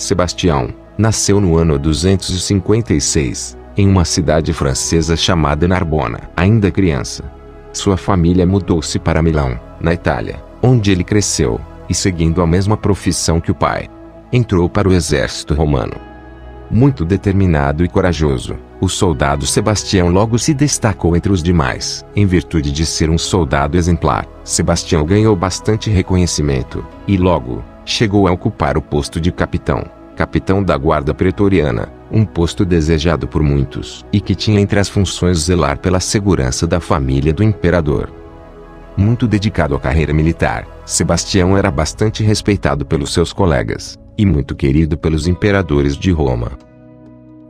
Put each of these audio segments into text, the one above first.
Sebastião nasceu no ano 256, em uma cidade francesa chamada Narbona. Ainda criança, sua família mudou-se para Milão, na Itália, onde ele cresceu, e seguindo a mesma profissão que o pai, entrou para o exército romano. Muito determinado e corajoso, o soldado Sebastião logo se destacou entre os demais. Em virtude de ser um soldado exemplar, Sebastião ganhou bastante reconhecimento, e logo chegou a ocupar o posto de capitão da guarda pretoriana, um posto desejado por muitos, e que tinha entre as funções zelar pela segurança da família do imperador. Muito dedicado à carreira militar, Sebastião era bastante respeitado pelos seus colegas, e muito querido pelos imperadores de Roma.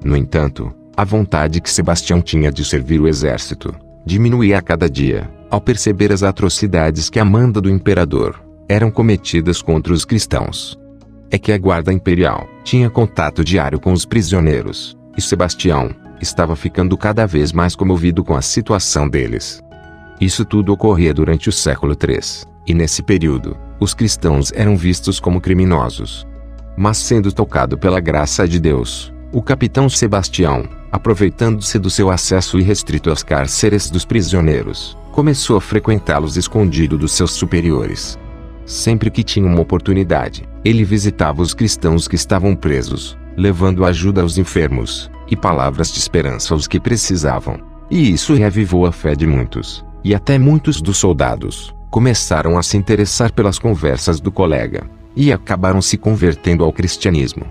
No entanto, a vontade que Sebastião tinha de servir o exército diminuía a cada dia, ao perceber as atrocidades que a manda do imperador eram cometidas contra os cristãos. É que a guarda imperial tinha contato diário com os prisioneiros, e Sebastião estava ficando cada vez mais comovido com a situação deles. Isso tudo ocorria durante o século III, e nesse período, os cristãos eram vistos como criminosos. Mas sendo tocado pela graça de Deus, o capitão Sebastião, aproveitando-se do seu acesso irrestrito aos cárceres dos prisioneiros, começou a frequentá-los escondido dos seus superiores. Sempre que tinha uma oportunidade, ele visitava os cristãos que estavam presos, levando ajuda aos enfermos, e palavras de esperança aos que precisavam. E isso reavivou a fé de muitos, e até muitos dos soldados começaram a se interessar pelas conversas do colega, e acabaram se convertendo ao cristianismo.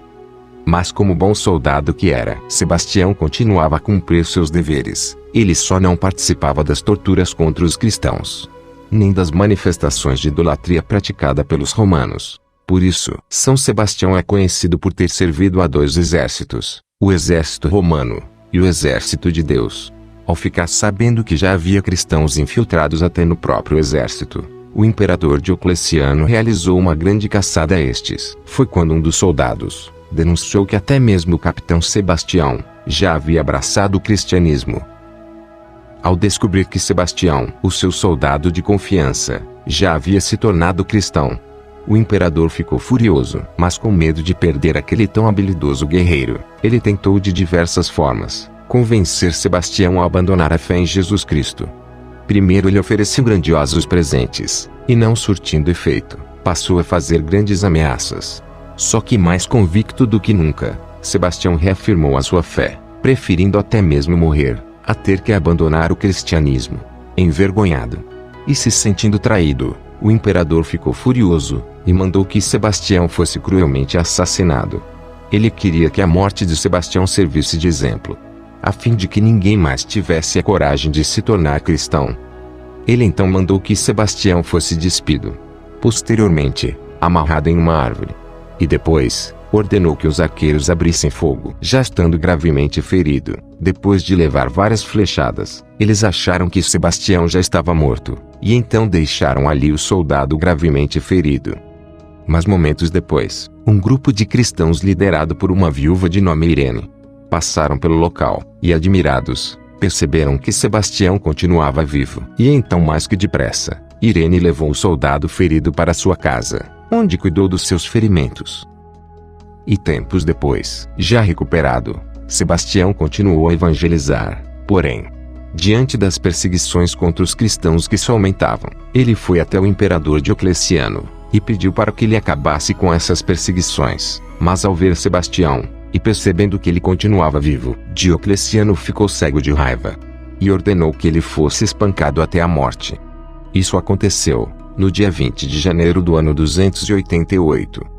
Mas como bom soldado que era, Sebastião continuava a cumprir seus deveres. Ele só não participava das torturas contra os cristãos, nem das manifestações de idolatria praticada pelos romanos. Por isso, São Sebastião é conhecido por ter servido a dois exércitos, o exército romano e o exército de Deus. Ao ficar sabendo que já havia cristãos infiltrados até no próprio exército, o imperador Diocleciano realizou uma grande caçada a estes. Foi quando um dos soldados denunciou que até mesmo o capitão Sebastião já havia abraçado o cristianismo. Ao descobrir que Sebastião, o seu soldado de confiança, já havia se tornado cristão, o imperador ficou furioso, mas com medo de perder aquele tão habilidoso guerreiro, ele tentou de diversas formas convencer Sebastião a abandonar a fé em Jesus Cristo. Primeiro ele ofereceu grandiosos presentes, e não surtindo efeito, passou a fazer grandes ameaças. Só que mais convicto do que nunca, Sebastião reafirmou a sua fé, preferindo até mesmo morrer, a ter que abandonar o cristianismo. Envergonhado e se sentindo traído, o imperador ficou furioso, e mandou que Sebastião fosse cruelmente assassinado. Ele queria que a morte de Sebastião servisse de exemplo, a fim de que ninguém mais tivesse a coragem de se tornar cristão. Ele então mandou que Sebastião fosse despido, posteriormente amarrado em uma árvore, e depois ordenou que os arqueiros abrissem fogo. Já estando gravemente ferido, depois de levar várias flechadas, eles acharam que Sebastião já estava morto, e então deixaram ali o soldado gravemente ferido. Mas momentos depois, um grupo de cristãos liderado por uma viúva de nome Irene passaram pelo local, e admirados, perceberam que Sebastião continuava vivo. E então, mais que depressa, Irene levou o soldado ferido para sua casa, onde cuidou dos seus ferimentos. E tempos depois, já recuperado, Sebastião continuou a evangelizar. Porém, diante das perseguições contra os cristãos que só aumentavam, ele foi até o imperador Diocleciano e pediu para que ele acabasse com essas perseguições. Mas ao ver Sebastião, e percebendo que ele continuava vivo, Diocleciano ficou cego de raiva e ordenou que ele fosse espancado até a morte. Isso aconteceu no dia 20 de janeiro do ano 288.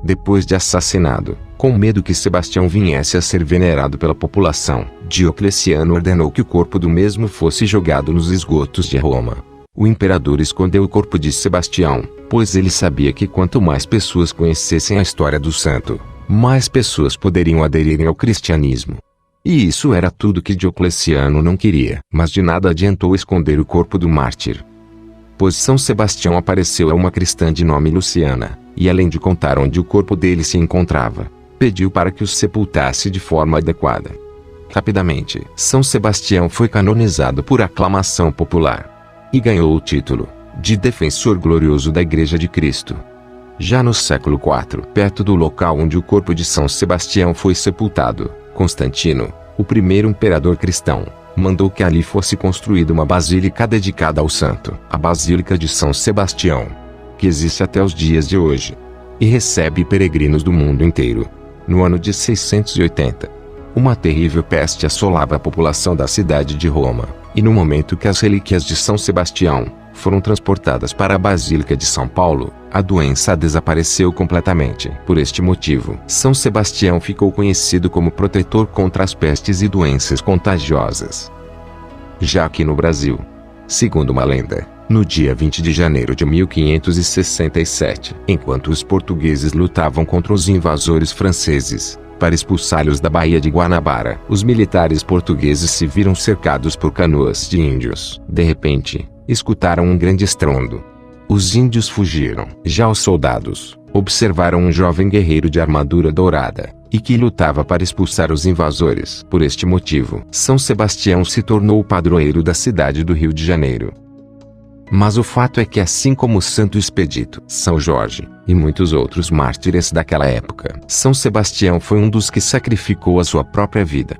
Depois de assassinado, com medo que Sebastião viesse a ser venerado pela população, Diocleciano ordenou que o corpo do mesmo fosse jogado nos esgotos de Roma. O imperador escondeu o corpo de Sebastião, pois ele sabia que quanto mais pessoas conhecessem a história do santo, mais pessoas poderiam aderir ao cristianismo. E isso era tudo que Diocleciano não queria. Mas de nada adiantou esconder o corpo do mártir, pois São Sebastião apareceu a uma cristã de nome Luciana, e além de contar onde o corpo dele se encontrava, pediu para que o sepultasse de forma adequada. Rapidamente, São Sebastião foi canonizado por aclamação popular, e ganhou o título de Defensor Glorioso da Igreja de Cristo. Já no século IV, perto do local onde o corpo de São Sebastião foi sepultado, Constantino, o primeiro imperador cristão, mandou que ali fosse construída uma basílica dedicada ao santo, a Basílica de São Sebastião, que existe até os dias de hoje, e recebe peregrinos do mundo inteiro. No ano de 680, uma terrível peste assolava a população da cidade de Roma, e no momento que as relíquias de São Sebastião foram transportadas para a Basílica de São Paulo, a doença desapareceu completamente. Por este motivo, São Sebastião ficou conhecido como protetor contra as pestes e doenças contagiosas. Já aqui no Brasil, segundo uma lenda, no dia 20 de janeiro de 1567, enquanto os portugueses lutavam contra os invasores franceses, para expulsá-los da Baía de Guanabara, os militares portugueses se viram cercados por canoas de índios. De repente, escutaram um grande estrondo. Os índios fugiram. Já os soldados observaram um jovem guerreiro de armadura dourada, e que lutava para expulsar os invasores. Por este motivo, São Sebastião se tornou o padroeiro da cidade do Rio de Janeiro. Mas o fato é que, assim como o Santo Expedito, São Jorge, e muitos outros mártires daquela época, São Sebastião foi um dos que sacrificou a sua própria vida.